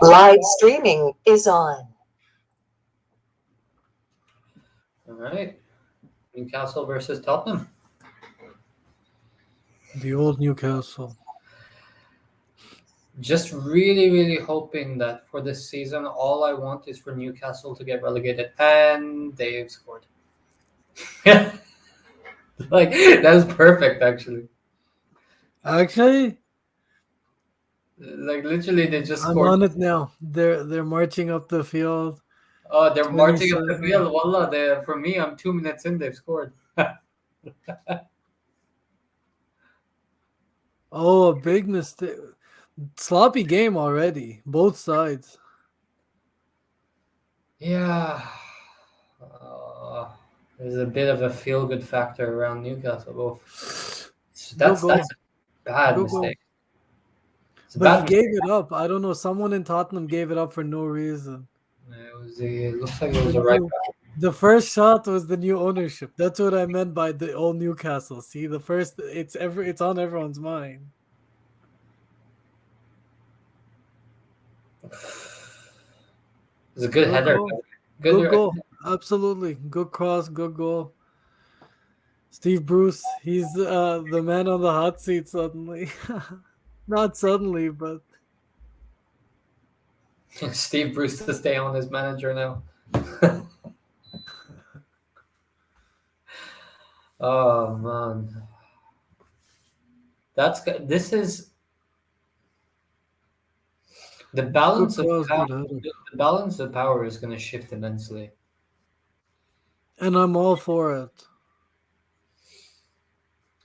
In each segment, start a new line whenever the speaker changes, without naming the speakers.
Live streaming is on.
All right. Newcastle versus Tottenham.
The old Newcastle.
Just really, really hoping that for this season, all I want is for Newcastle to get relegated, and they've scored. Like that was perfect, actually.
Actually,
Like literally, they just
I'm
scored.
on it now. They're marching up the field.
Oh, they're marching up the
27.
field. Wallah, for me, I'm 2 minutes in. They've scored.
Oh, a big mistake. Sloppy game already. Both sides.
Yeah. Uh, there's a bit of a feel-good factor around Newcastle. Both.
Go
That's
go.
a bad
Go go.
mistake. It's a
But he
bad
gave
mistake.
it up. I don't know. Someone in Tottenham gave it up for no reason.
It looks like it
The
was a right
new,
back.
the first shot was the new ownership. That's what I meant by the old Newcastle. See, the first it's on everyone's mind.
It's a good
Good
header.
goal.
Good.
Good goal. Absolutely. Good cross, good goal. Steve Bruce, he's the man on the hot seat suddenly. Not suddenly, but
Steve Bruce to stay on as manager now. Oh man, this is the
good
balance of
cross,
power.
good header.
The balance of power is going to shift immensely.
And I'm all for it.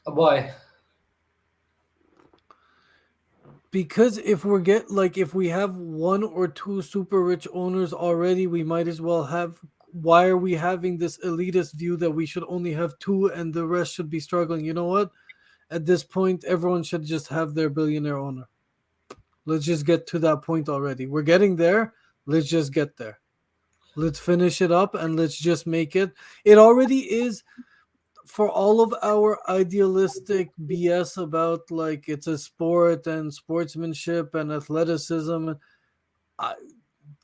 Why?
Because if we have one or two super rich owners already, we might as well have. Why are we having this elitist view that we should only have two and the rest should be struggling? You know what? At this point, everyone should just have their billionaire owner. Let's just get to that point already. We're getting there. Let's just get there. Let's finish it up and let's just make it. It already is for all of our idealistic BS about like it's a sport and sportsmanship and athleticism. I,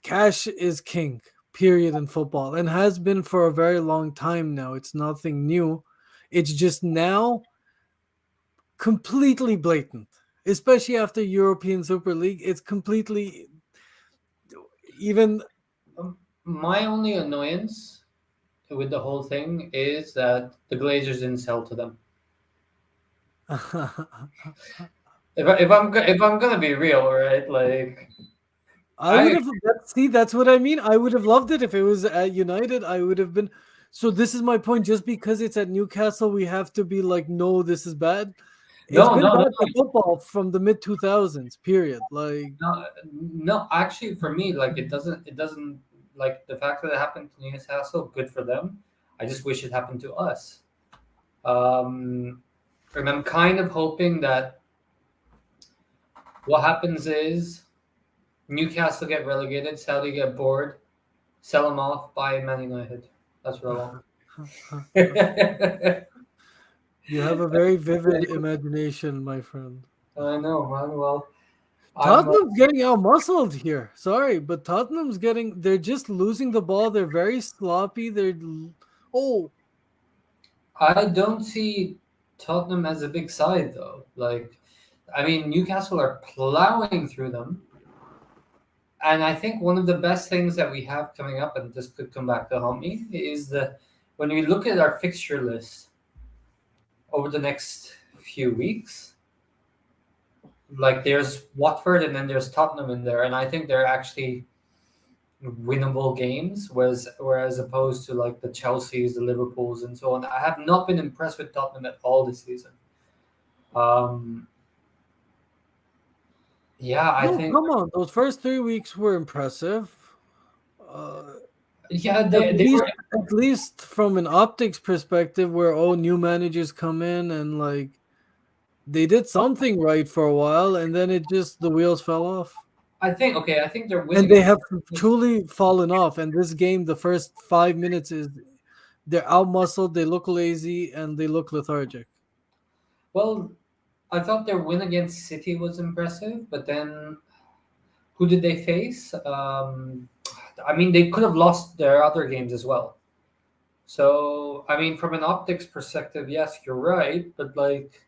Cash is king, period, in football, and has been for a very long time now. It's nothing new. It's just now completely blatant, especially after European Super League. It's completely even.
My only annoyance with the whole thing is that the Glazers didn't sell to them. If I'm gonna be real, right? Like
I would
I
have see. That's what I mean. I would have loved it if it was at United. I would have been. So this is my point. Just because it's at Newcastle, we have to be like, no, this is bad. It's
no
been
no no
bad for football from the mid 2000s. Period. Like,
no no. Actually, for me, like it doesn't like the fact that it happened to Newcastle. Good for them. I just wish it happened to us. Um, and I'm kind of hoping that what happens is Newcastle get relegated, Saudi get bored, sell them off, buy Man United. That's what I want.
you have a very vivid imagination, my friend.
I know, man. Well, I'm.
Tottenham's getting out muscled here. Sorry, but Tottenham's getting. They're just losing the ball. They're very sloppy. Oh,
I don't see Tottenham as a big side though. Like, I mean, Newcastle are plowing through them, and I think one of the best things that we have coming up, and this could come back to haunt me, is the when we look at our fixture list over the next few weeks. Like, there's Watford, and then there's Tottenham in there, and I think they're actually winnable games, whereas opposed to like the Chelseas, the Liverpools, and so on. I have not been impressed with Tottenham at all this season. Um, yeah, I
no,
think
come on. Those first 3 weeks were impressive. Uh,
yeah
at
they
least,
were.
at least from an optics perspective, where new managers come in and like they did something right for a while, and then it just the wheels fell off.
I think okay. I think they're
And
winning.
they have truly fallen off. And this game, the first 5 minutes is they're outmuscled, they look lazy, and they look lethargic.
Well, I thought their win against City was impressive, but then Who did they face? I mean, they could have lost their other games as well. So, I mean, from an optics perspective, yes, you're right, but like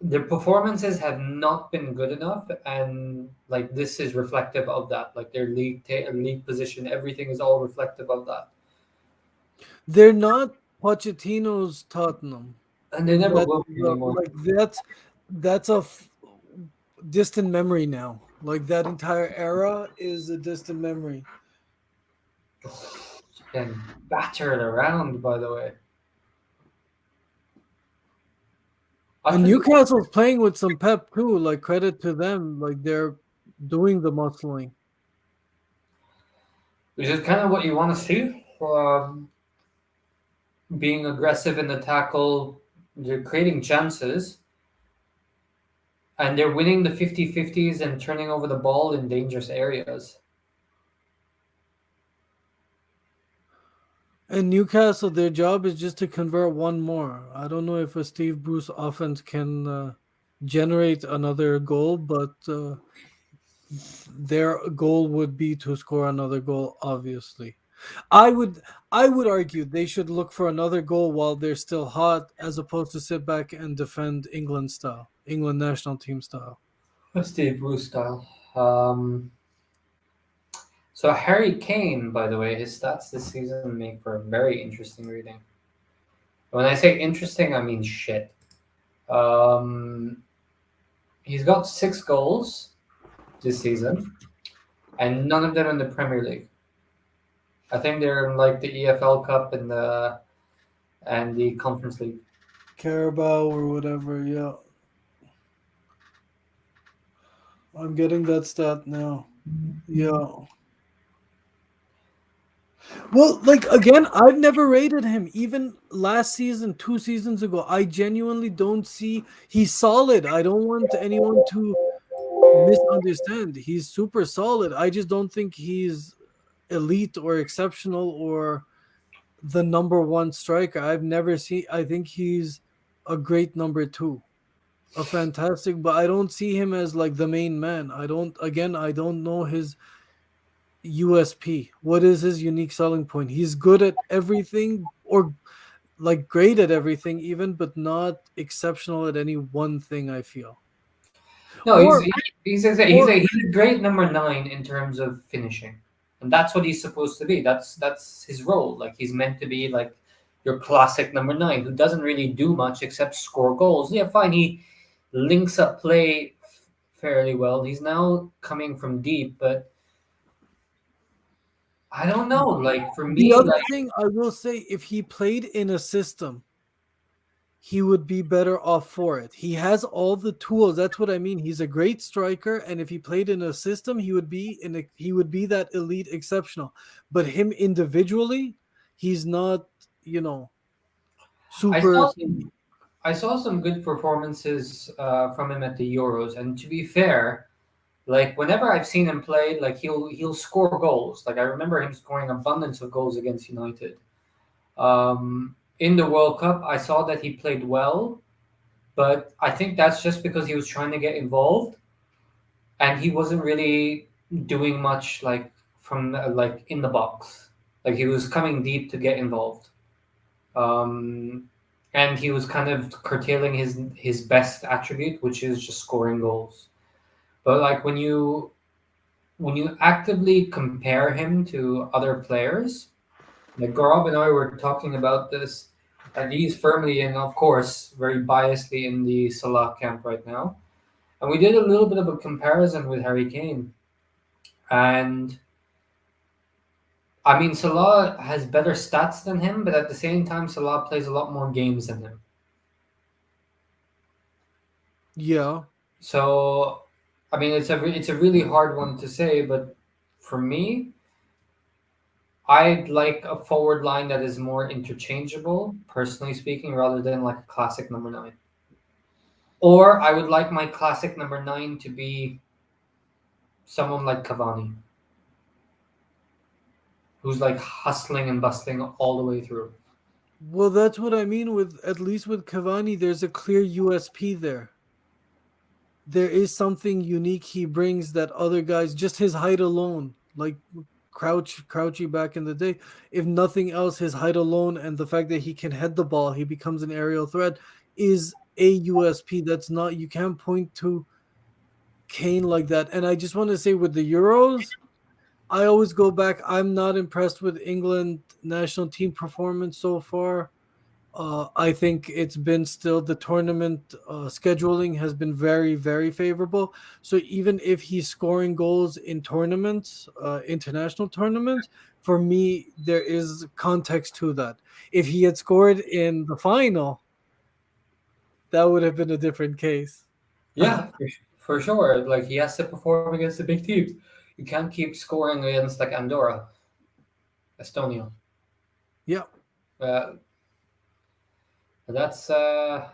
their performances have not been good enough, and like this is reflective of that. Like their league position, everything is all reflective of that.
They're not Pochettino's Tottenham.
And they never
That
will be anymore.
like that's a distant memory now. Like that entire era is a distant memory.
And battered around, by the way.
And
Utterly,
Newcastle's playing with some pep too. Like credit to them. Like they're doing the muscling.
which is kind of what you want to see. Being aggressive in the tackle, they're creating chances, and they're winning the 50-50s and turning over the ball in dangerous areas.
And Newcastle, their job is just to convert one more. I don't know if a Steve Bruce offense can generate another goal, but their goal would be to score another goal. Obviously, I would I would argue they should look for another goal while they're still hot, as opposed to sit back and defend England style, England national team style.
Steve Bruce style. So Harry Kane, by the way, his stats this season make for a very interesting reading. When I say interesting, I mean shit. Um, he's got 6 goals this season, and none of them in the Premier League. I think they're in like the EFL Cup and the Conference League.
Carabao or whatever. Yeah, I'm getting that stat now. Yeah. Well, like again, I've never rated him. Even last season, 2 seasons ago, I genuinely don't see he's solid. I don't want anyone to misunderstand. He's super solid. I just don't think he's elite or exceptional or the number one striker. I've never seen. I think he's a great number two, a fantastic. But I don't see him as like the main man. I don't. Again, I don't know his USP. What is his unique selling point? He's good at everything, or like great at everything, even, but not exceptional at any one thing. I feel,
No,
or
he's a great number 9 in terms of finishing, and that's what he's supposed to be. That's his role. Like he's meant to be like your classic number 9 who doesn't really do much except score goals. Yeah, fine. He links up play fairly well. He's now coming from deep, but I don't know. Like for
the
me,
other
like
thing I will say, if he played in a system, he would be better off for it. He has all the tools. That's what I mean. He's a great striker, and if he played in a system, he would be that elite exceptional. But him individually, he's not, you know,
I
super.
saw some I saw some good performances from him at the Euros, and to be fair, like whenever I've seen him play, like he'll score goals. Like I remember him scoring abundance of goals against United. In the World Cup, I saw that he played well, but I think that's just because he was trying to get involved, and he wasn't really doing much like from like in the box. Like he was coming deep to get involved, um, and he was kind of curtailing his best attribute, which is just scoring goals. But like when you actively compare him to other players, like Gaurav and I were talking about this, and he's firmly in, of course, very biasedly in the Salah camp right now. And we did a little bit of a comparison with Harry Kane. And I mean, Salah has better stats than him, but at the same time, Salah plays a lot more games than him.
Yeah,
So, I mean, it's a really hard one to say, but for me, I'd like a forward line that is more interchangeable, personally speaking, rather than like a classic number 9. Or I would like my classic number 9 to be someone like Cavani, who's like hustling and bustling all the way through.
well, that's what I mean with, at least with Cavani. There's a clear USP there. there is something unique he brings that other guys, just his height alone, like Crouchy back in the day. If nothing else, his height alone and the fact that he can head the ball, he becomes an aerial threat, is a USP that's not, you can't point to Kane like that. And I just want to say with the Euros, I always go back. I'm not impressed with England national team performance so far. I think it's been still the tournament scheduling has been very, very favorable. So even if he's scoring goals in tournaments, international tournaments, for me, there is context to that. If he had scored in the final, that would have been a different case.
Yeah, for sure. Like he has to perform against the big teams. You can't keep scoring against like Andorra, Estonia.
Yeah.
Uh, that's uh,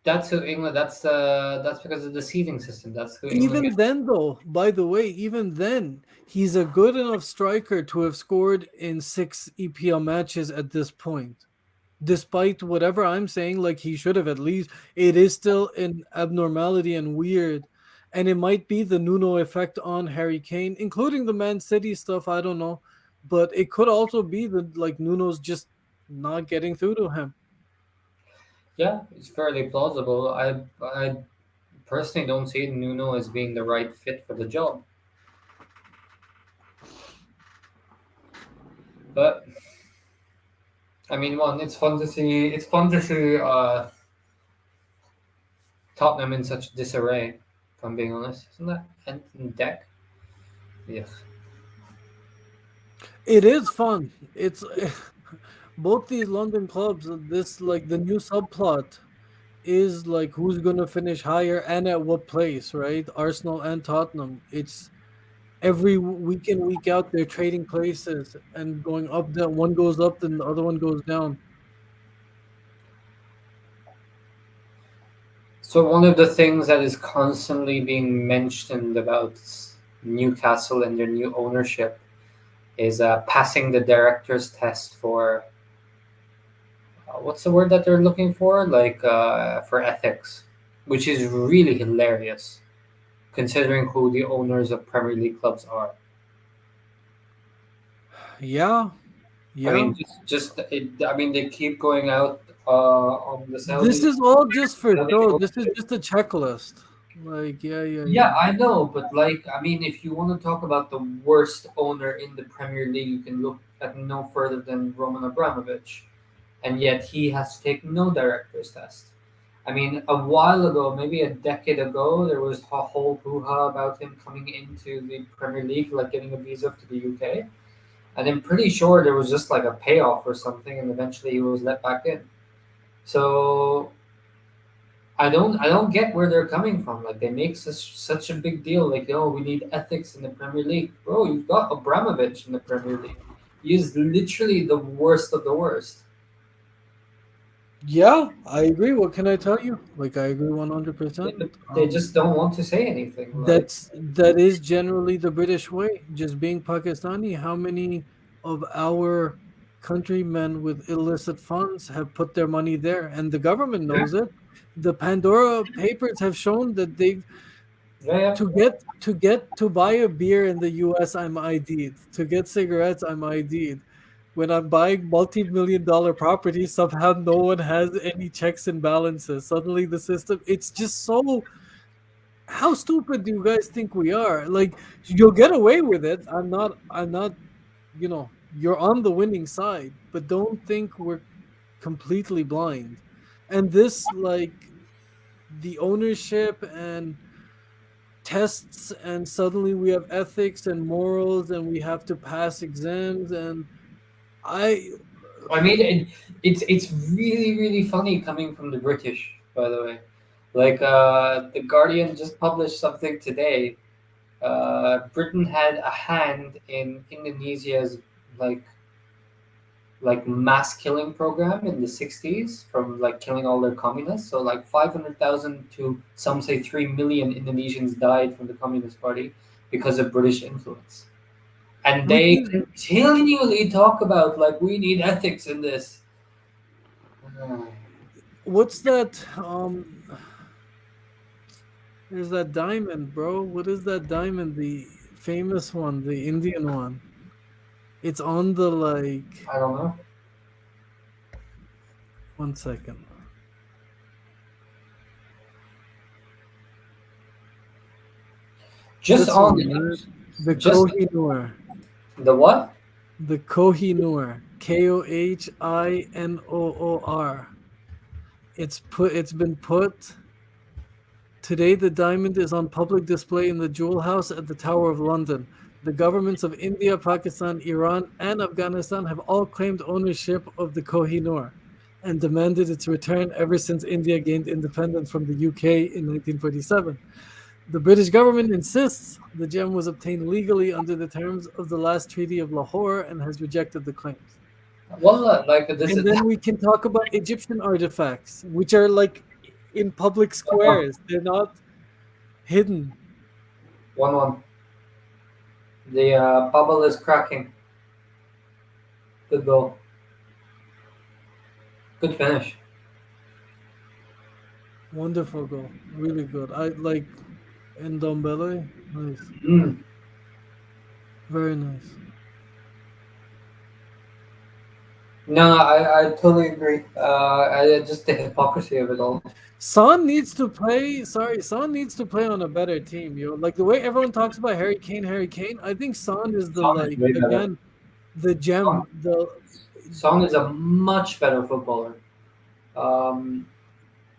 that's who England. That's because of the seeding system. That's who England
Even
gets.
then, though, by the way, even then, he's a good enough striker to have scored in 6 EPL matches at this point. Despite whatever I'm saying, like he should have at least, it is still an abnormality and weird. And it might be the Nuno effect on Harry Kane, including the Man City stuff. I don't know. But it could also be that like Nuno's just not getting through to him.
Yeah, it's fairly plausible. I personally don't see Nuno as being the right fit for the job. But I mean, one, it's fun to see. It's fun to see Tottenham in such disarray. If I'm being honest, isn't that and deck? Yes.
It is fun. It's both these London clubs, this like the new subplot is like who's gonna finish higher and at what place, right? Arsenal and Tottenham. It's every week in, week out, they're trading places and going up down. One goes up, then the other one goes down.
So one of the things that is constantly being mentioned about Newcastle and their new ownership is passing the director's test for what's the word that they're looking for? Like for ethics, which is really hilarious considering who the owners of Premier League clubs are.
Yeah,
I
yeah.
mean, I mean, they keep going out on the
This
Saudi.
is all just for
Saudi
show. This is
ownership.
just a checklist. Like, yeah, yeah,
Yeah,
yeah.
I know, but like, I mean, if you want to talk about the worst owner in the Premier League, you can look at no further than Roman Abramovich, and yet he has to take no director's test. I mean, a while ago, maybe a decade ago, there was a whole hoo-ha about him coming into the Premier League, like getting a visa to the UK. And I'm pretty sure there was just like a payoff or something, and eventually he was let back in. So I don't get where they're coming from. Like they make such a big deal. Like, oh, we need ethics in the Premier League, bro. You've got Abramovich in the Premier League. He is literally the worst of the worst.
Yeah, I agree. What can I tell you? Like, I agree
They,
100%.
they just don't want to say anything. Like,
That is generally the British way. Just being Pakistani, how many of our countrymen with illicit funds have put their money there, and the government
yeah,
knows it. The Pandora Papers have shown that they've
yeah, yeah.
to get to buy a beer in the US, I'm ID'd. To get cigarettes, I'm ID'd. When I'm buying multi-million dollar properties, somehow no one has any checks and balances. Suddenly the system, it's just so, how stupid do you guys think we are? Like, you'll get away with it. I'm not, you're on the winning side, but don't think we're completely blind. And this, like, the ownership and tests, and suddenly we have ethics and morals, and we have to pass exams, and I
I mean, it's really really funny coming from the British, by the way. Like, the Guardian just published something today. Britain had a hand in Indonesia's like mass killing program in the 60s from like killing all their communists. So like 500,000 to some say 3 million Indonesians died from the Communist Party because of British influence. And
which
they
is
continually talk about like we need ethics in this.
what's that There's that diamond, bro. What is that diamond? The famous one, the Indian one. It's on the like.
I don't know.
One second.
Just
This
on
one, right? The
just
Kohinoor.
the what?
The Kohinoor. Kohinor. It's been put today. The diamond is on public display in the Jewel House at the Tower of London. The governments of India, Pakistan, Iran, and Afghanistan have all claimed ownership of the Kohinoor and demanded its return ever since India gained independence from the UK in 1947. The British government insists the gem was obtained legally under the terms of the last Treaty of Lahore and has rejected the claims.
Well, like this
And
is
then we can talk about Egyptian artifacts, which are like in public squares. They're not hidden.
1-1. The bubble is cracking. Good goal. Good finish.
Wonderful goal. Really good. I like Ndombele. Nice.
Mm.
Very nice.
No, I totally agree. Just the hypocrisy of it all.
Son needs to play. Sorry, Son needs to play on a better team. Like the way everyone talks about Harry Kane, Harry Kane. I think Son is the
Son is
like
way better.
again the
Son,
gem. The
Son is a much better footballer. Um,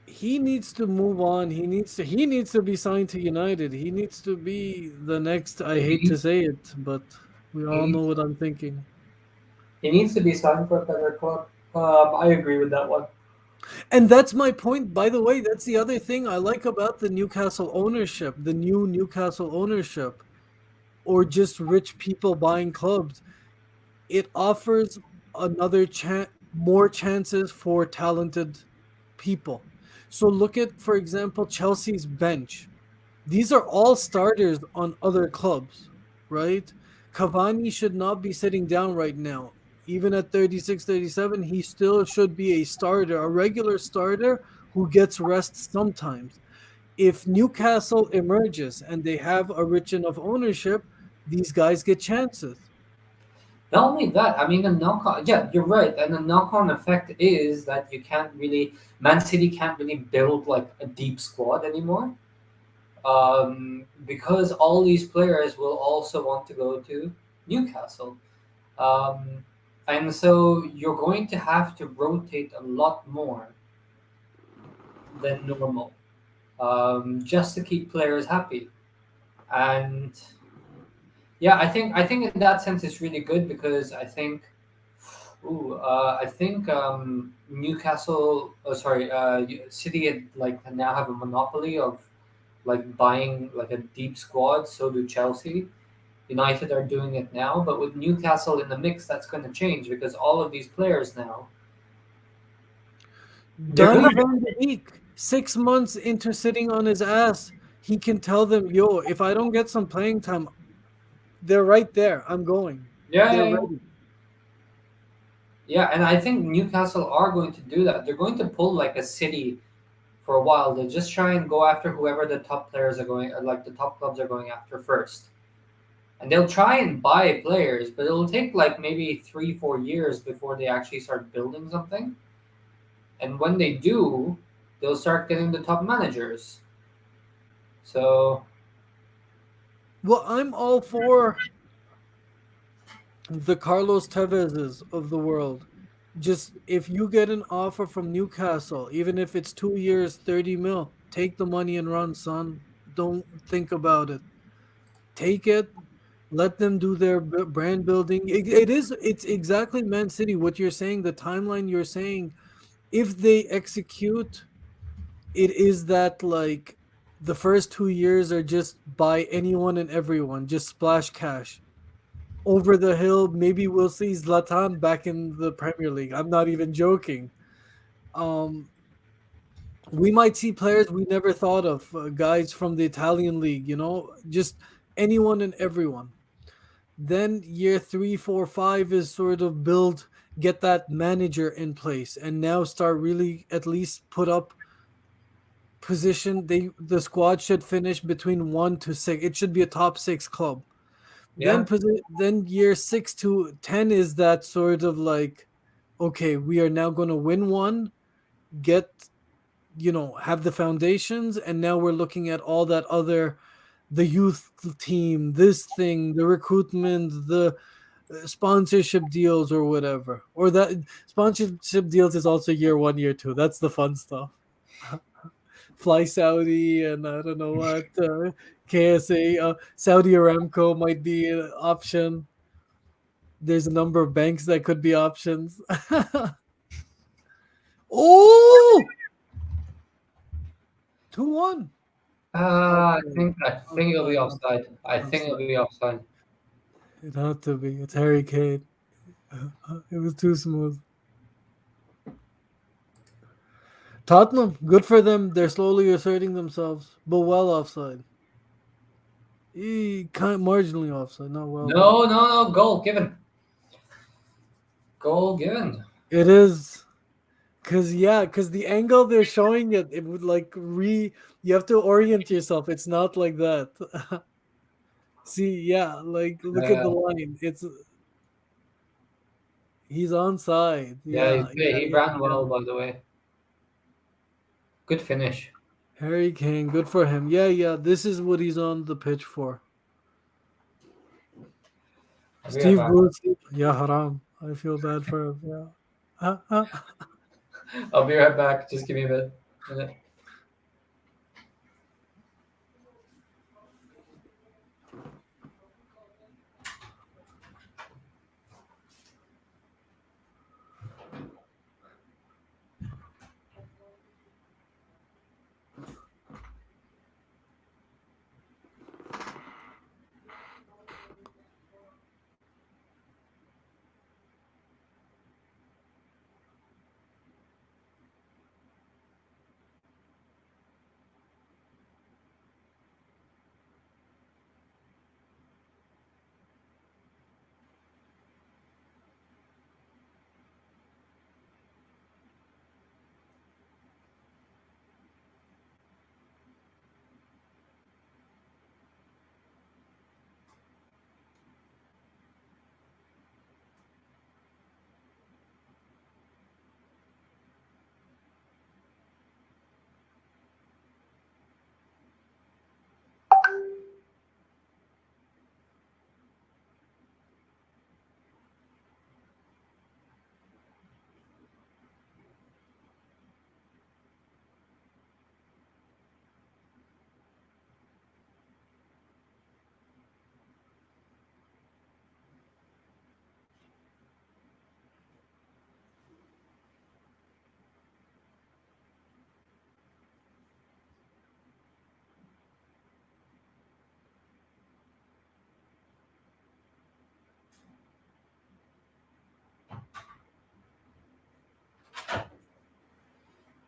he needs to move on. He needs to be signed to United. He needs to be the next. I hate
he,
to say it, but we all
he,
know what I'm thinking.
he needs to be signed for a better club. I agree with that one.
And that's my point. By the way, that's the other thing I like about the Newcastle ownership, the new Newcastle ownership, or just rich people buying clubs. It offers another chance, more chances for talented people. So look at, for example, Chelsea's bench. These are all starters on other clubs, right? Cavani should not be sitting down right now. Even at 36, 37, he still should be a starter, a regular starter who gets rest sometimes. If Newcastle emerges and they have a rich enough ownership, these guys get chances.
Not only that, I mean, the knock on, yeah, you're right. And the knock on effect is that you can't really, Man City can't really build like a deep squad anymore. Because all these players will also want to go to Newcastle. Um, and so you're going to have to rotate a lot more than normal, just to keep players happy. And yeah, I think in that sense it's really good because I think Newcastle, oh sorry, City had, like now have a monopoly of like buying like a deep squad. So do Chelsea. United are doing it now, but with Newcastle in the mix, that's going to change because all of these players now they're
Donny
gonna.
van de Beek, 6 months into sitting on his ass, he can tell them, yo, if I don't get some playing time, they're right there. I'm going.
Yeah,
They're
yeah, yeah.
ready.
Yeah, and I think Newcastle are going to do that. They're going to pull like a City for a while. They'll just try and go after whoever the top players are going, like the top clubs are going after first. And they'll try and buy players, but it'll take like maybe 3, 4 years before they actually start building something. And when they do, they'll start getting the top managers. So
Well, I'm all for the Carlos Tevezes of the world. Just if you get an offer from Newcastle, even if it's 2 years, 30 mil, take the money and run, son. Don't think about it. Take it. Let them do their brand building. It's exactly Man City. What you're saying, the timeline you're saying, if they execute, it is that like the first 2 years are just buy anyone and everyone, just splash cash over the hill. Maybe we'll see Zlatan back in the Premier League. I'm not even joking. Um, we might see players we never thought of, guys from the Italian league. Just anyone and everyone. Then year 3, 4, 5 is sort of build, get that manager in place, and now start really at least put up position, the squad should finish between 1 to 6. It should be a top 6 club.
Yeah.
Then year 6 to 10 is that sort of like, okay, we are now going to win one, get, have the foundations, and now we're looking at all that other, the youth team, this thing, the recruitment, the sponsorship deals or whatever. Or that sponsorship deals is also year 1, year 2. That's the fun stuff. Fly Saudi and I don't know what, KSA, Saudi Aramco might be an option. There's a number of banks that could be options. Oh, 2-1.
I think it'll be offside. I think it'll be offside.
It had to be. It's Harry Kane. It was too smooth. Tottenham, good for them. They're slowly asserting themselves, but well offside. Kind of marginally offside, not well.
No, no, no. Goal given. Goal given.
It is. Because the angle they're showing it would like you have to orient yourself. It's not like that. See, yeah, like look at the line. He's onside.
Yeah, he ran
Yeah.
well, by the way. Good finish.
Harry Kane, good for him. Yeah. This is what he's on the pitch for.
I'll be
Steve
right back.
Bruce, yeah, haram. I feel bad for him. Yeah.
I'll be right back. Just give me a minute.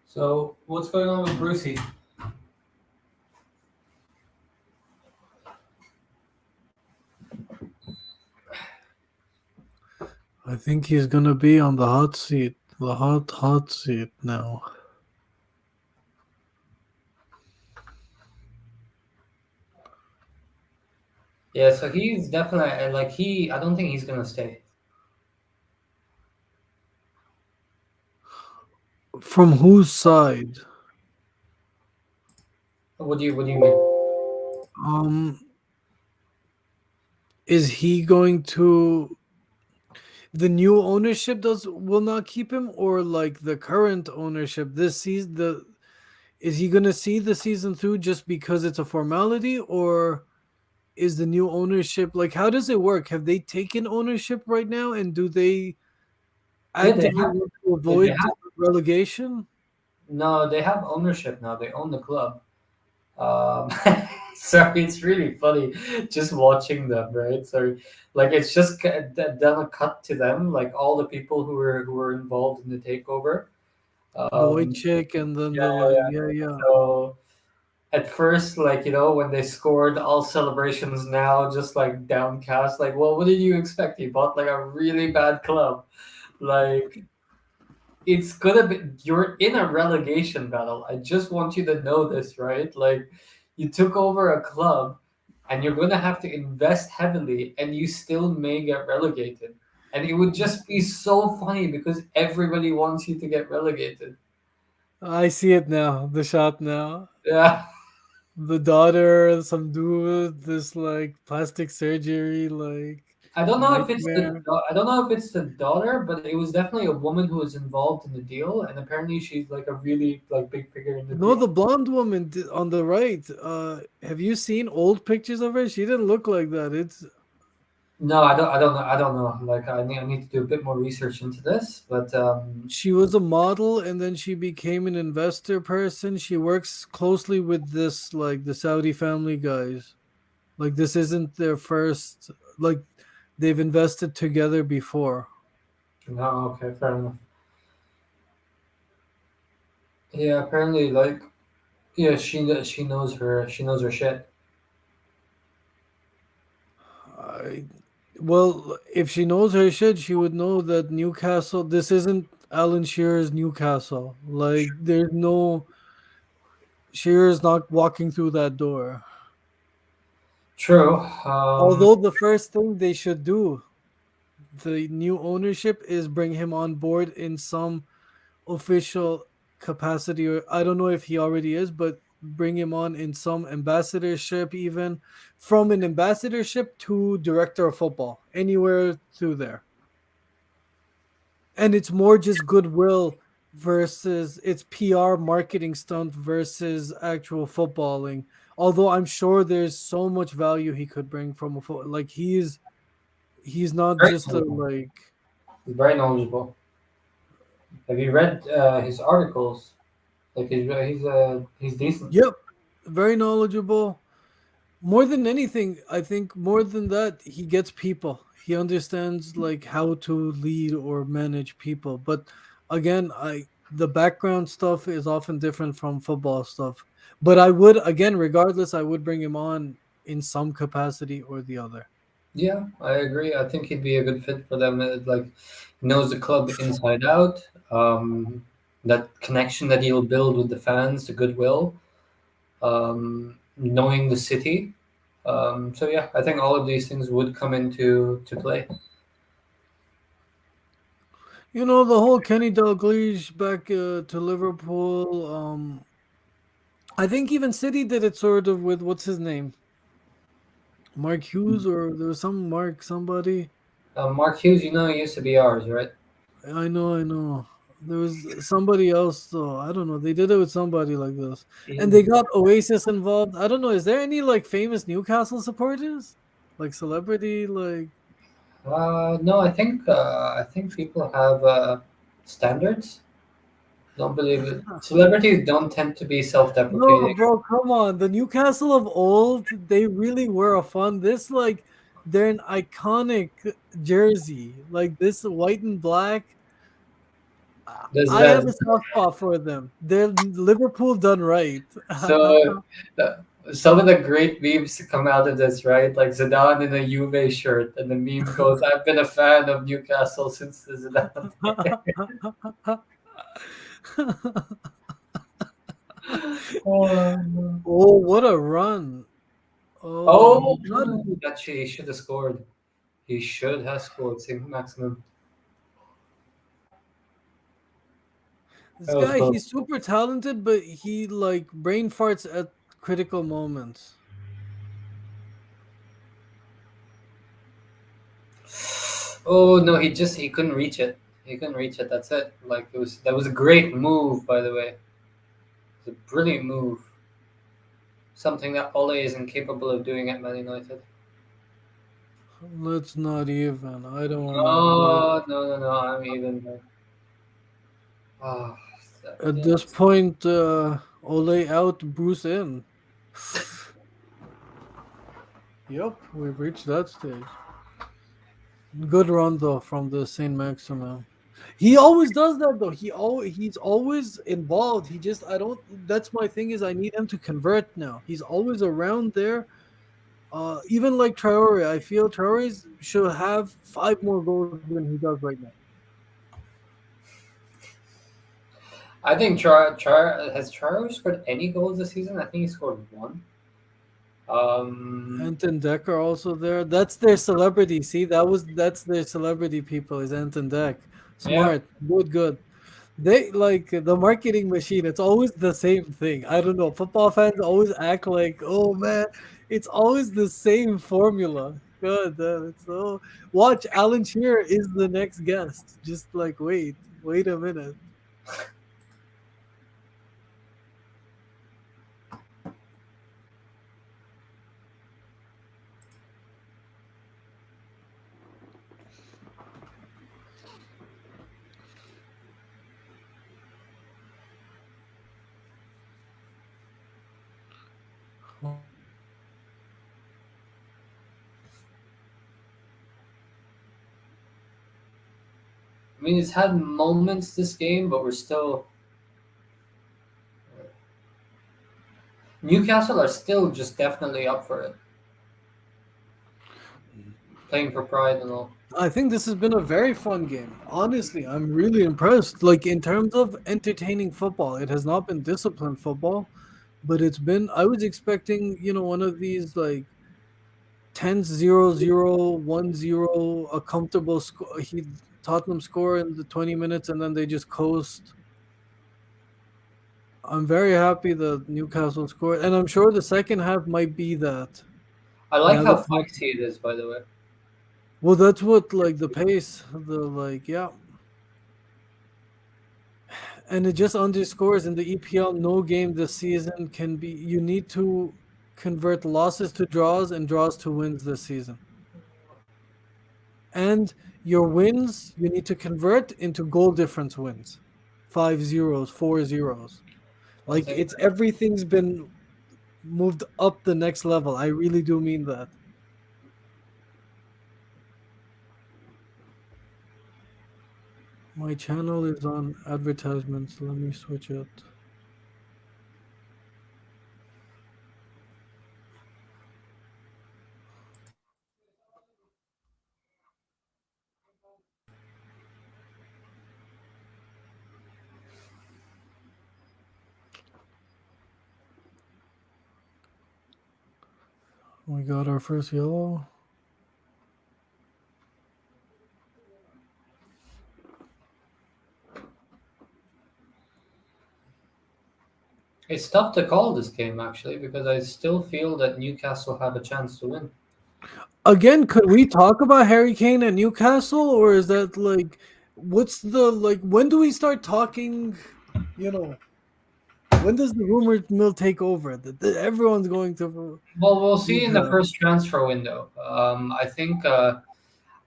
So, what's going on with Brucey?
I think he's gonna be on the hot seat, the hot seat now.
Yeah, so he's definitely like I don't think he's gonna stay.
From whose side?
What do you mean?
Is he going to? The new ownership will not keep him, or like the current ownership this season? Is he gonna see the season through just because it's a formality, or is the new ownership like how does it work? Have they taken ownership right now, and do they
Yeah, they
actively
have.
want to
They
avoid
have.
relegation?
No, they have ownership now. They own the club. Um, sorry, it's really funny just watching them, right? So, like, it's just done a cut to them, like all the people who were involved in the takeover.
The white
Um,
chick and then
yeah,
the
yeah,
like,
yeah.
yeah.
So at first, like when they scored, all celebrations now just like downcast. Like, well, what did you expect? He bought like a really bad club, like. it's gonna be you're in a relegation battle. I just want you to know this, right? Like you took over a club and you're gonna have to invest heavily and you still may get relegated. And it would just be so funny because everybody wants you to get relegated.
I see it now. The shot now.
Yeah.
The daughter, some dude, this like plastic surgery, like
I don't know if it's
nightmare.
I don't know if it's the daughter, but it was definitely a woman who was involved in the deal, and apparently she's like a really like big figure in the
No,
deal.
the blonde woman on the right. Have you seen old pictures of her? She didn't look like that. It's
No, I don't. I don't know. I don't know. Like I need to do a bit more research into this. But
She was a model and then she became an investor person. She works closely with this like the Saudi family guys. Like this isn't their first like they've invested together before.
no, okay, fair enough. Yeah, apparently, like yeah, she knows her shit.
I well, if she knows her shit, she would know that Newcastle this isn't Alan Shearer's Newcastle. Like there's no Shearer's not walking through that door.
True.
Although the first thing they should do, the new ownership is bring him on board in some official capacity, or I don't know if he already is, but bring him on in some ambassadorship, even from an ambassadorship to director of football, anywhere through there. And it's more just goodwill versus it's PR marketing stunt versus actual footballing. Although I'm sure there's so much value he could bring from a foot. Like he's not
very
just a
knowledgeable.
like.
He's very knowledgeable. Have you read his articles? Like he's decent.
Yep, very knowledgeable. More than anything, I think more than that, he gets people. He understands like how to lead or manage people. But again, I the background stuff is often different from football stuff. But I would again, regardless, I would bring him on in some capacity or the other.
Yeah, I agree. I think he'd be a good fit for them. Like, he knows the club inside out. That connection that he'll build with the fans, the goodwill, knowing the city. So yeah, I think all of these things would come into to play.
You know, the whole Kenny Dalglish back to Liverpool. I think even City did it sort of with what's his name, Mark Hughes, or there was some Mark somebody.
Mark Hughes, you know, he used to be ours, right?
I know, I know. There was somebody else though. I don't know. They did it with somebody like this, and they
He-
got Oasis involved. I don't know. Is there any like famous Newcastle supporters, like celebrity, like?
no, I think people have standards. Don't believe it. Celebrities don't tend to be
No,
self-deprecating.
bro, come on. The Newcastle of old, they really were a fun. This like they're an iconic jersey, like this white and black.
Does
I have
that
a soft spot for them. They're Liverpool done right.
so? Some of the great memes to come out of this, right? Like Zidane in a Juve shirt, and the meme goes, "I've been a fan of Newcastle since the Zidane." Oh, no.
Oh, what a run. Oh, he
Oh,
got it.
that he should have scored. He should have scored. Saint Maximum.
This
That was
guy,
close.
he's super talented, but he like brain farts at critical moments.
Oh no, he couldn't reach it. He couldn't reach it. That's it. Like it was that was a great move, by the way. It was a brilliant move. Something that Ole is incapable of doing at Man United.
Let's not even. I don't wanna like
Oh no no no! I'm even. Oh,
at
yeah.
this point, Ole out, Bruce in. Yep, we've reached that stage. Good run though from the Saint Maximin. He always does that though. He's always involved. He just I don't. That's my thing is I need him to convert now. He's always around there. Even like Traore, I feel Traore should have 5 more goals than he does right now.
I think Char scored any goals this season? I think he scored one. Um,
Ant and Deck are also there. That's their celebrity. See, that's their celebrity people is Ant and Deck.
yeah,
Smart, good, good. They like the marketing machine. It's always the same thing. I don't know. Football fans always act like, oh man, it's always the same formula. Good. It's so watch. Alan Shearer is the next guest. Just like wait a minute.
I mean, it's had moments this game, but we're still Newcastle are still just definitely up for it, playing for pride and all.
I think this has been a very fun game. Honestly, I'm really impressed. Like in terms of entertaining football, it has not been disciplined football, but it's been. I was expecting, one of these like 10-0-0, 1-0, a comfortable score. Tottenham score in the 20 minutes and then they just coast. I'm very happy that Newcastle scored, and I'm sure the second half might be that.
I like
Now
how
that
feisty it is, by the way.
well, that's what like the pace, the like yeah, and it just underscores in the EPL, no game this season can be. You need to convert losses to draws and draws to wins this season. And your wins, you need to convert into goal difference wins. 5 zeros, 4 zeros.
I
Like
think
it's everything's been moved up the next level. I really do mean that. My channel is on advertisements. Let me switch it. We got our first yellow.
it's tough to call this game actually because I still feel that Newcastle have a chance to win.
Again, could we talk about Harry Kane and Newcastle, or is that like, what's the like? When do we start talking? You know, when does the rumor mill take over? That everyone's going to
Well, we'll
be
see in the
the
first transfer window. I think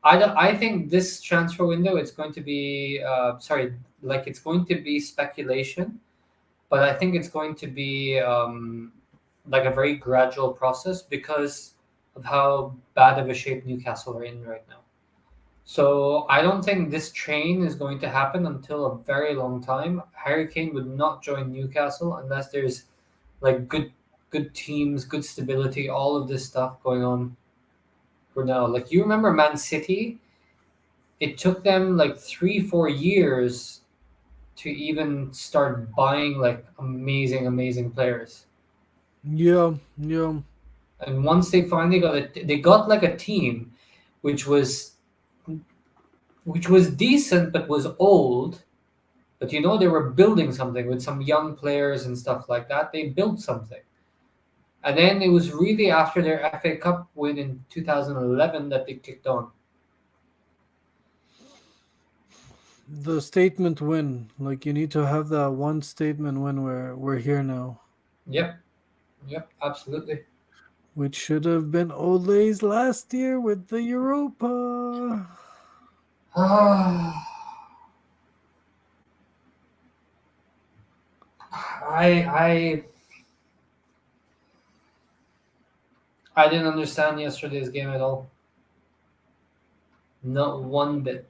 I think this transfer window it's going to be like it's going to be speculation, but I think it's going to be like a very gradual process because of how bad of a shape Newcastle are in right now. So I don't think this train is going to happen until a very long time. Harry Kane would not join Newcastle unless there's like good teams, good stability, all of this stuff going on for now. Like you remember Man City, it took them like 3 4 years to even start buying like amazing players.
yeah, yeah.
And once they finally got it, they got like a team which was which was decent but was old. But they were building something with some young players and stuff like that. They built something. And then it was really after their FA Cup win in 2011 that they kicked on.
The statement win. Like you need to have that one statement win where we're here now,
Yep, yep, absolutely.
which should have been Ole's last year with the Europa.
I I I didn't understand yesterday's game at all. Not one bit.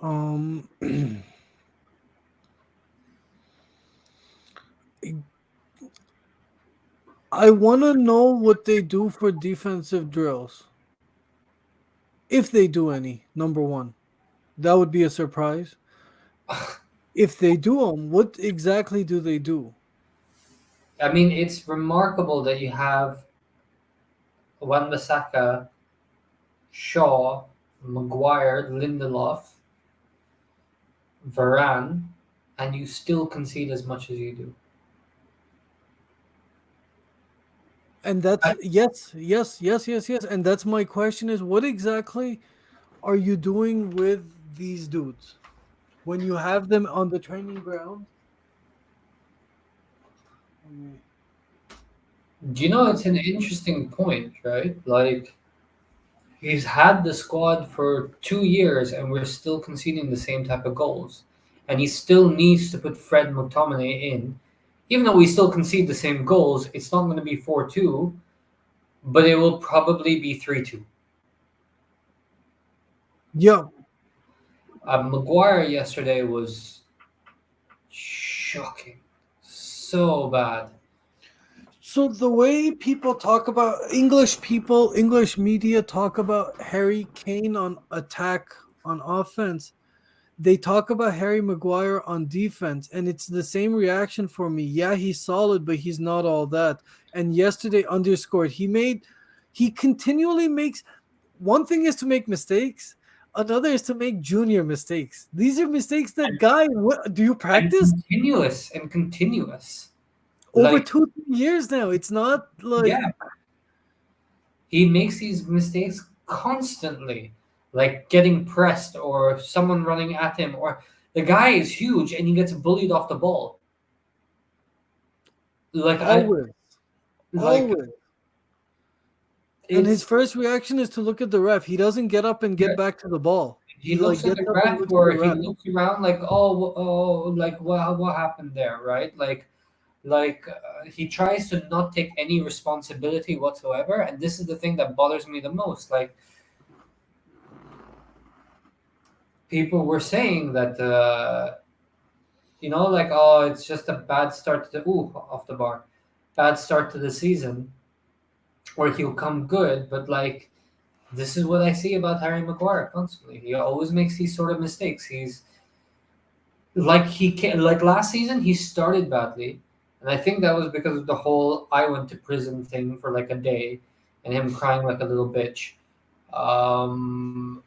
Um, I want to know what they do for defensive drills. If they do any, number one, that would be a surprise. If they do them, what exactly do they do?
I mean, it's remarkable that you have Wan-Bissaka, Shaw, Maguire, Lindelof, Varane, and you still concede as much as you do.
And that's
I,
yes. And that's my question is what exactly are you doing with these dudes when you have them on the training ground? Okay.
do you know it's an interesting point, right? Like he's had the squad for 2 years, and we're still conceding the same type of goals, and he still needs to put Fred McTominay in, even though we still concede the same goals. It's not going to be 4-2, but it will probably be 3-2.
Yeah.
Maguire yesterday was shocking, so bad.
So the way people talk about English media talk about Harry Kane on attack on offense, they talk about Harry Maguire on defense, and it's the same reaction for me. Yeah, he's solid, but he's not all that. And yesterday underscored, he continually makes one thing is to make mistakes, another is to make junior mistakes. These are mistakes that guy, what do you
And
practice
continuous.
over
Like,
2 3 years now? It's not like
yeah, he makes these mistakes constantly, like getting pressed or someone running at him, or the guy is huge and he gets bullied off the ball. Like I
always,
like
always. And his
it's
first reaction is to look at the ref. He doesn't get up and
yeah,
get back to the ball.
he
He like
looks at
gets
the
up and
ref
looks at the
or he
ref.
looks around like oh like what happened there, right? He tries to not take any responsibility whatsoever, and this is the thing that bothers me the most. Like people were saying that like, oh, it's just a bad start to the off the bar, bad start to the season, or he'll come good. But like, this is what I see about Harry Maguire constantly. He always makes these sort of mistakes. He's like he can like last season he started badly, and I think that was because of the whole "I went to prison" thing for like a day, and him crying like a little bitch. Um,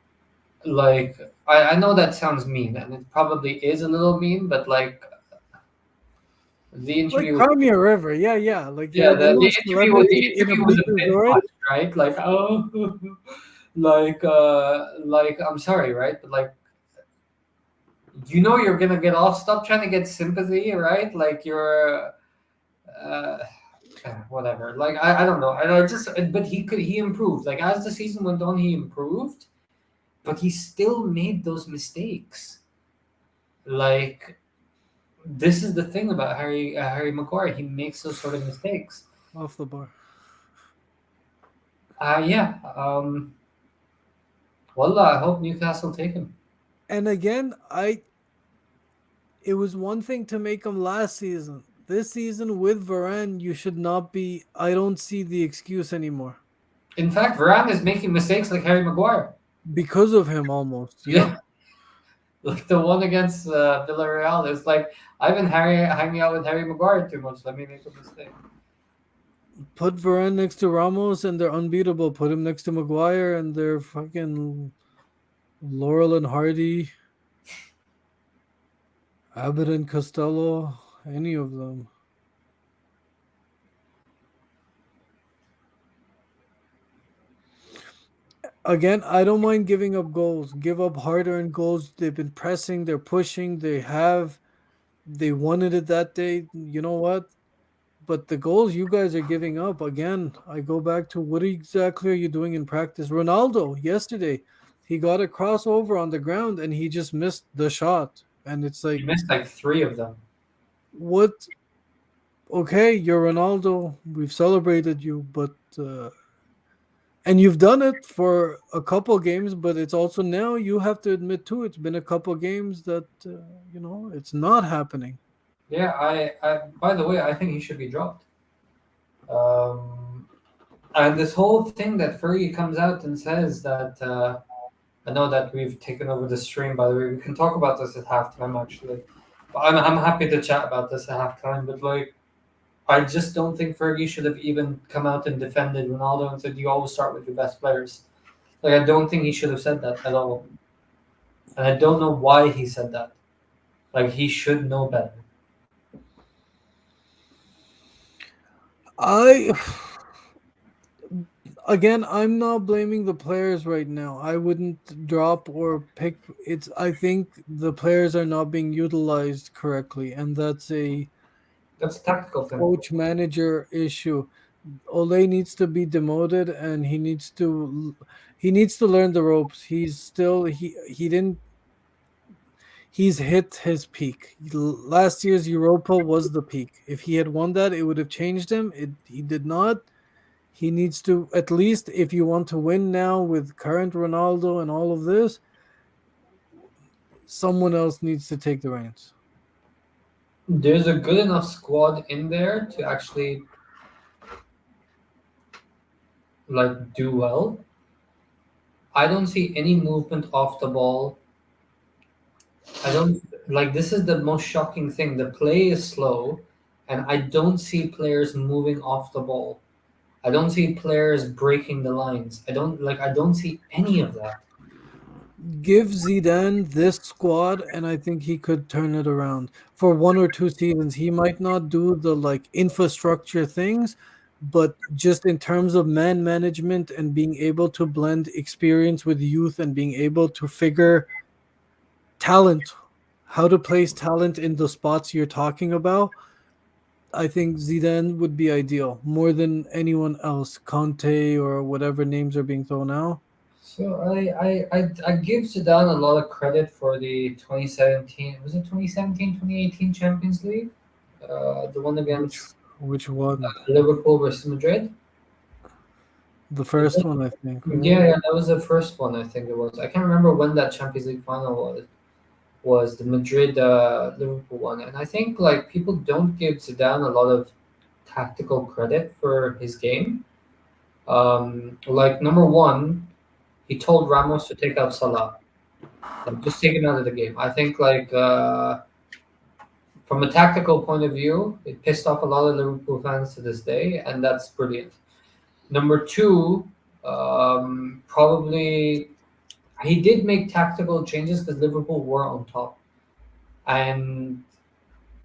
like I know that sounds mean, and it probably is a little mean, but like the
Like
interview with
Crimea River, yeah. Like you're
yeah,
an
the
English
interview with the
celebrity in a
interview was
bleak
a bit
resort.
much, right? Like oh, like I'm sorry, right? But like you're gonna get off. Stop trying to get sympathy, right? Like you're uh, whatever. Like I don't know. And I just but he improved. Like as the season went on, he improved, but he still made those mistakes. Like this is the thing about Harry Maguire. He makes those sort of mistakes.
Off the bar.
Yeah. Wallah, I hope Newcastle take him.
And again, it was one thing to make him last season. This season with Varane, you should not be. I don't see the excuse anymore
In fact, Varane is making mistakes like Harry Maguire.
because of him almost. Yeah.
Yeah, like the one against Villarreal. It's like I've been hanging out with Harry Maguire too much. Let me make a mistake.
Put Varane next to Ramos and they're unbeatable. Put him next to Maguire and they're fucking Laurel and Hardy, Abbott and Costello, any of them. Again, I don't mind giving up goals. Give up hard-earned goals. They've been pressing, they're pushing, they wanted it that day. You know what? But the goals you guys are giving up, again, I go back to what exactly are you doing in practice? Ronaldo, yesterday, he got a crossover on the ground and he just missed the shot. And it's
He
like,
missed like three of them.
what? Okay, you're Ronaldo. We've celebrated you, but and you've done it for a couple games, but it's also now you have to admit too. It's been a couple games that it's not happening.
Yeah, I. By the way, I think he should be dropped. Um, and this whole thing that Fergie comes out and says that I know that we've taken over the stream. By the way, we can talk about this at halftime actually. I'm happy to chat about this at halftime, but like I just don't think Fergie should have even come out and defended Ronaldo and said you always start with your best players. Like I don't think he should have said that at all, and I don't know why he said that. Like he should know better.
I again, I'm not blaming the players right now. I wouldn't drop or pick. It's. I think the players are not being utilized correctly, and that's a
That's a tactical thing.
coach manager issue. Ole needs to be demoted, and he needs to learn the ropes. He didn't he's hit his peak. Last year's Europa was the peak. If he had won that, it would have changed him. He did not. He needs to, at least if you want to win now with current Ronaldo and all of this, someone else needs to take the reins.
There's a good enough squad in there to actually like do well. I don't see any movement off the ball. I don't like this is the most shocking thing. The play is slow, and I don't see players moving off the ball. I don't see players breaking the lines. I don't see any of that.
Give Zidane this squad, and I think he could turn it around for 1 or 2 seasons. He might not do the like infrastructure things, but just in terms of man management and being able to blend experience with youth and being able to figure talent, how to place talent in the spots you're talking about, I think Zidane would be ideal more than anyone else, Conte or whatever names are being thrown out.
So I give Zidane a lot of credit for the 2017, was it 2017-2018 Champions League? The one
Which
against
which one?
Liverpool versus Madrid.
The first one, I think, right?
Yeah, that was the first one. I think it was. I can't remember when that Champions League final was. Was the Madrid Liverpool one, and I think like people don't give Zidane a lot of tactical credit for his game. Like number one, he told Ramos to take out Salah, like just take him out of the game. I think like from a tactical point of view, it pissed off a lot of Liverpool fans to this day, and that's brilliant. Number two, probably he did make tactical changes because Liverpool were on top. And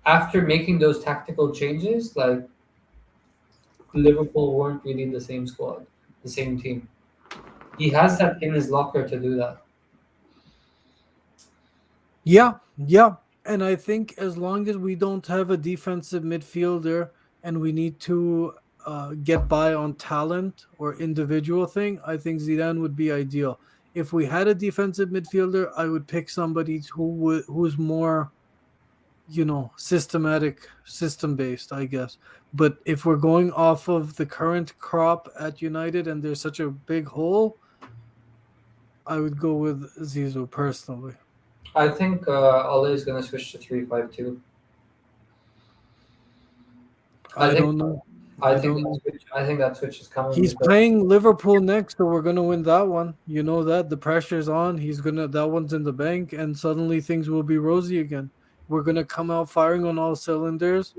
after making those tactical changes, like Liverpool weren't really the same squad, the same team. He has that in his locker to do that.
Yeah, yeah. And I think as long as we don't have a defensive midfielder and we need to get by on talent or individual thing, I think Zidane would be ideal. If we had a defensive midfielder, I would pick somebody who's more, systematic, system based, I guess. But if we're going off of the current crop at United and there's such a big hole, I would go with Zizou personally.
I think Ole is going to switch to 3-5-2. I
I
think
don't know.
I
I
think
don't
that
know.
switch. I think that switch is coming
He's
because
playing Liverpool next, so we're gonna win that one. You know that the pressure's on. That one's in the bank, and suddenly things will be rosy again. We're gonna come out firing on all cylinders.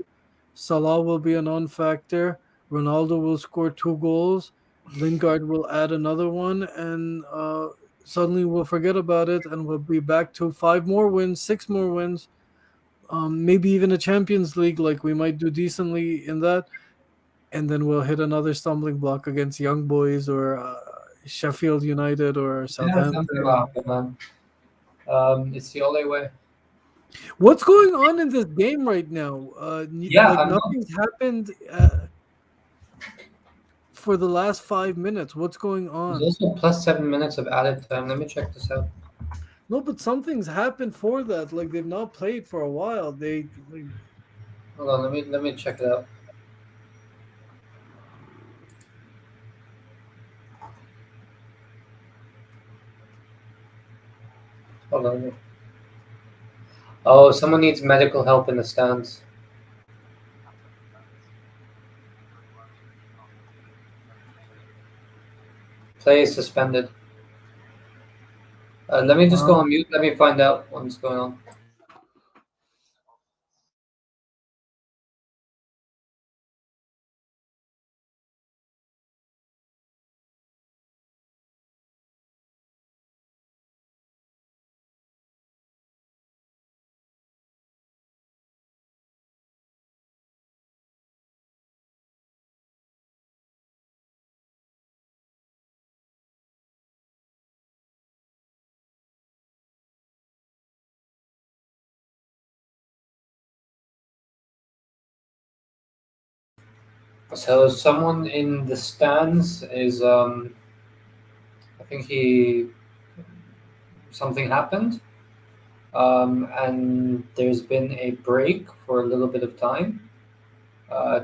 Salah will be a non-factor. Ronaldo will score 2 goals. Lingard will add another one, and suddenly we'll forget about it, and we'll be back to 5 more wins, 6 more wins, maybe even a Champions League. Like we might do decently in that, and then we'll hit another stumbling block against Young Boys or Sheffield United or
yeah, something
Southampton.
about it, man. It's the Ole way.
What's going on in this game right now?
Yeah,
Like
I'm not.
nothing's happened for the last 5 minutes. What's going
There's
on?
also plus 7 minutes of added time. Let me check this out.
No, but something's happened for that. Like they've not played for a while.
Hold on, let me check it out. Hold on. Oh, someone needs medical help in the stands. Play is suspended. Let me just go
Wow.
on mute. Let me find out what's going on. So someone in the stands is I think he something happened, and there's been a break for a little bit of time. Uh,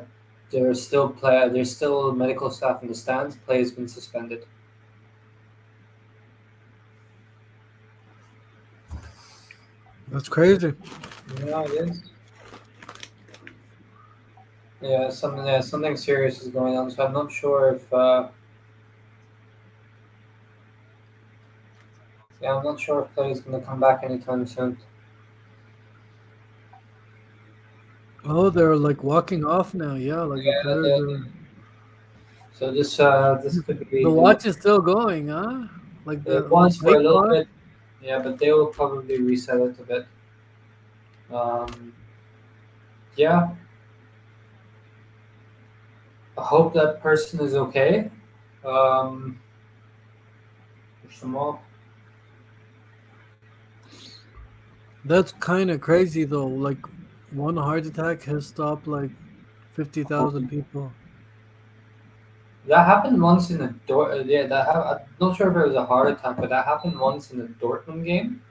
there's still medical staff in the stands. Play has been suspended.
That's crazy.
Yeah, it is. Yeah, something serious is going on. So I'm not sure if I'm not sure if Play is going to come back anytime soon.
Oh, they're like walking off now. Yeah, like the
Yeah,
players
the,
are.
so this could be
The watch is still going, huh? Like
it
the
was for a
play
little
clock.
bit. Yeah, but they will probably reset it a bit. Um, yeah, I hope that person is okay. Um, push them off.
That's kind of crazy though. Like one heart attack has stopped like 50,000 people.
That happened once in a yeah. I'm not sure if it was a heart attack, but that happened once in a Dortmund game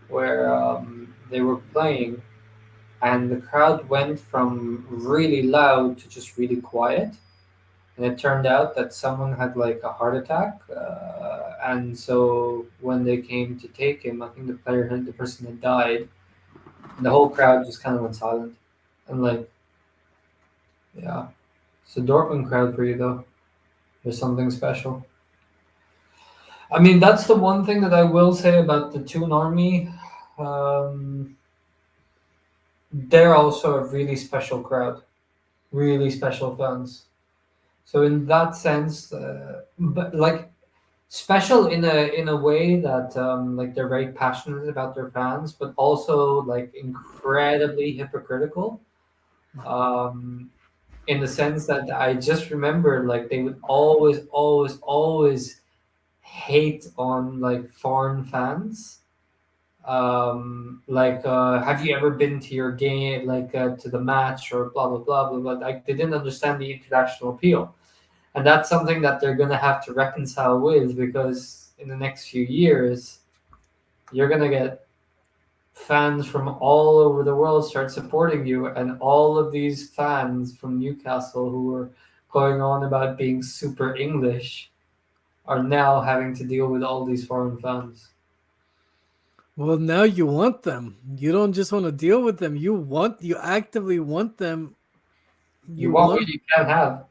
where they were playing, and the crowd went from really loud to just really quiet. And it turned out that someone had like a heart attack, and so when they came to take him, I think the person had died. And the whole crowd just kind of went silent. And like, yeah, it's a Dortmund crowd for you though. There's something special. I mean, that's the one thing that I will say about the Toon Army. Um, they're also a really special crowd, really special fans. So in that sense, but like special in a way that like they're very passionate about their fans, but also like incredibly hypocritical. Um, in the sense that I just remember like they would always hate on like foreign fans. Like, have you ever been to your game, like to the match or blah blah blah blah blah. Like they didn't understand the international appeal, and that's something that they're gonna have to reconcile with because in the next few years, you're gonna get fans from all over the world start supporting you, and all of these fans from Newcastle who were going on about being super English are now having to deal with all these foreign fans.
Well, now you want them. You don't just want to deal with them. You actively want them.
You
You
want what
want
you can't have.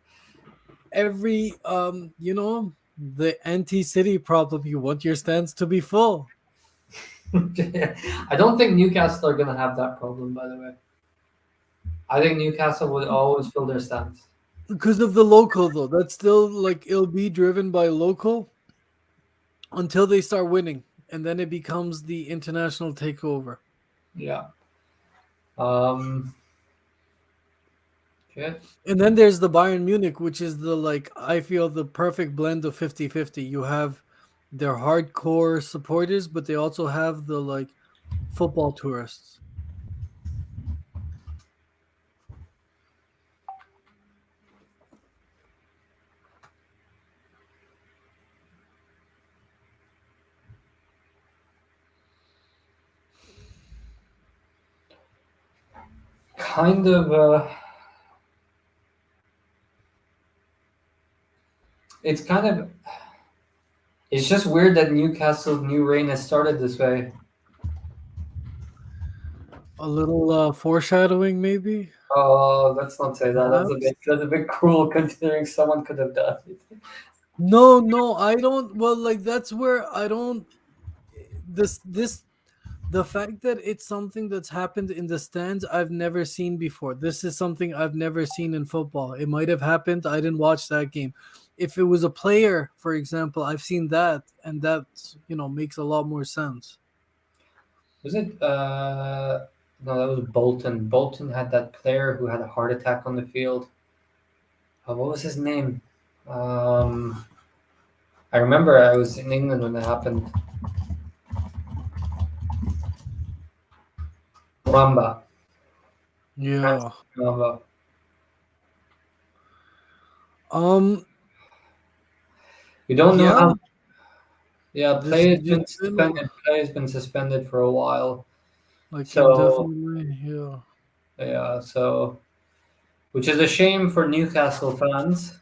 every the anti-city problem. You want your stands to be full
I don't think Newcastle are gonna have that problem, by the way. I think Newcastle would always fill their stands.
because of the local though. That's still like it'll be driven by local until they start winning, and then it becomes the international takeover.
Yeah. Um. Okay.
And then there's the Bayern Munich, which is the like I feel the perfect blend of 50-50. You have their hardcore supporters, but they also have the like football tourists.
Kind of. It's kind of. It's just weird that Newcastle's new reign has started this way.
A little foreshadowing, maybe.
Oh, let's not say that.
Perhaps.
That's a bit cruel considering someone could have done it.
No, no, I don't. Well, like that's where I don't. This the fact that it's something that's happened in the stands I've never seen before. This is something I've never seen in football. It might have happened. I didn't watch that game. If it was a player, for example, I've seen that, and that makes a lot more sense.
Was it? No, that was Bolton. Bolton had that player who had a heart attack on the field. What was his name? Um, I remember I was in England when it happened. Ramba.
Yeah.
Ramba.
Um,
We don't know
yeah,
how. Yeah,
this
play
has
has been
just been
suspended. Play has been suspended for a while.
like
So
indefinitely. Yeah.
yeah, so which is a shame for Newcastle fans,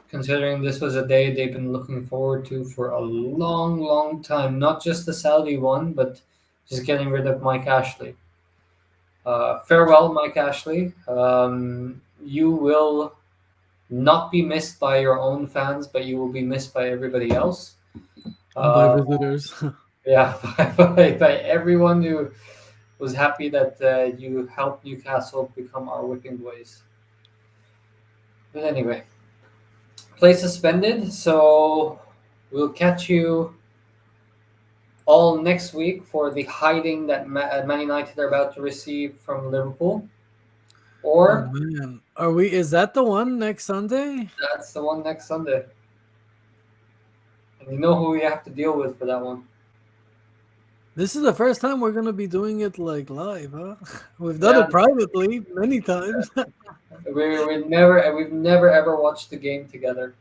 considering this was a day they've been looking forward to for a long, long time. Not just the Saudi one, but just getting rid of Mike Ashley. Farewell, Mike Ashley. You will not be missed by your own fans, but you will be missed by everybody else.
And by
Uh,
visitors.
yeah, by everyone who was happy that you helped Newcastle become our whipping boys. But anyway, play suspended, so we'll catch you all next week for the hiding that Man United are about to receive from Liverpool.
Oh
Or
man, are we? Is that the one next Sunday?
that's the one next Sunday. And you know who we have to deal with for that one.
This is the first time we're gonna be doing it like live, huh? We've done
Yeah,
it privately many times.
we've never ever watched the game together.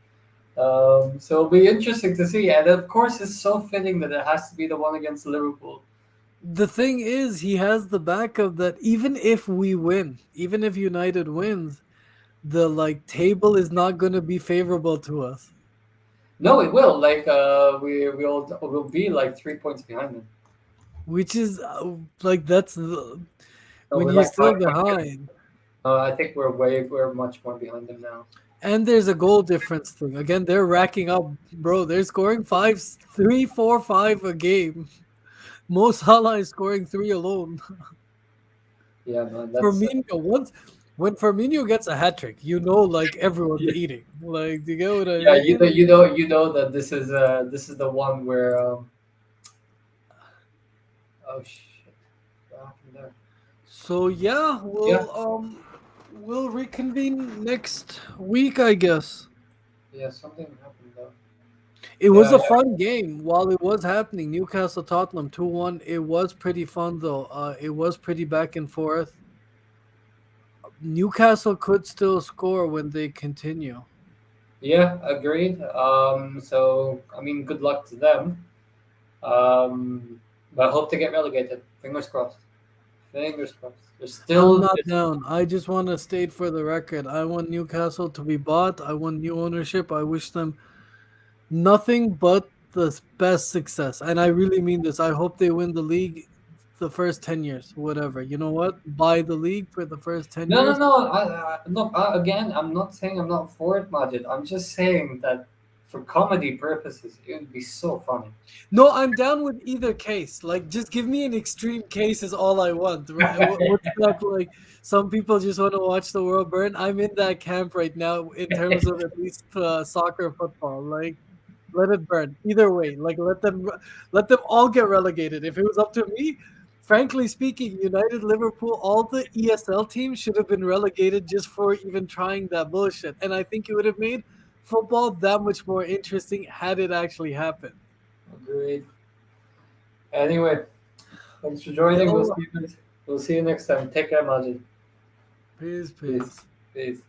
So it'll be interesting to see. And of course, it's so fitting that it has to be the one against Liverpool.
The thing is, he has the backup that even if we win, even if United wins, the like table is not gonna be favorable to us.
No, it will. Like we'll be like 3 points behind them.
Which is like that's
No,
when
we're
you're
like
still
5 points behind.
behind.
I think we're much more behind them now.
And there's a goal difference thing. Again, they're racking up, bro. They're scoring five, 3, 4, 5 a game. Mo Salah is scoring 3 alone.
Yeah, man, that's
Firmino, once when Firmino gets a hat trick, you know, like everyone's
yeah,
eating. Like, do you get what I
yeah. You know,
mean?
that this is the one where oh shit, what happened there?
So yeah,
Yeah,
we'll reconvene next week, I guess.
yeah, something happened though.
It was
Yeah,
a
yeah,
fun game while it was happening. Newcastle Tottenham 2-1. It was pretty fun though. It was pretty back and forth. Newcastle could still score when they continue.
yeah. Agreed. So I mean, good luck to them. But I hope to get relegated. Fingers crossed. Fingers crossed. There's
I'm
still
not down. I just want to state for the record. I want Newcastle to be bought. I want new ownership. I wish them nothing but the best success. And I really mean this. I hope they win the league the first 10 years, whatever. You know what? Buy the league for the first 10
no, no,
years.
no. Look, again, I'm not saying I'm not for it, Majid. I'm just saying that for comedy purposes, it would be so funny.
No, I'm down with either case. Like, just give me an extreme case is all I want. Right? What's that like? Some people just want to watch the world burn. I'm in that camp right now in terms of at least soccer, football. Like, let it burn. Either way, like let them all get relegated. If it was up to me, frankly speaking, United, Liverpool, all the ESL teams should have been relegated just for even trying that bullshit. And I think it would have made football that much more interesting had it actually happened.
Agreed. Anyway, thanks for joining.
Yo,
We'll see you next time. Take care, Majid.
peace,
Peace.
peace.
Peace.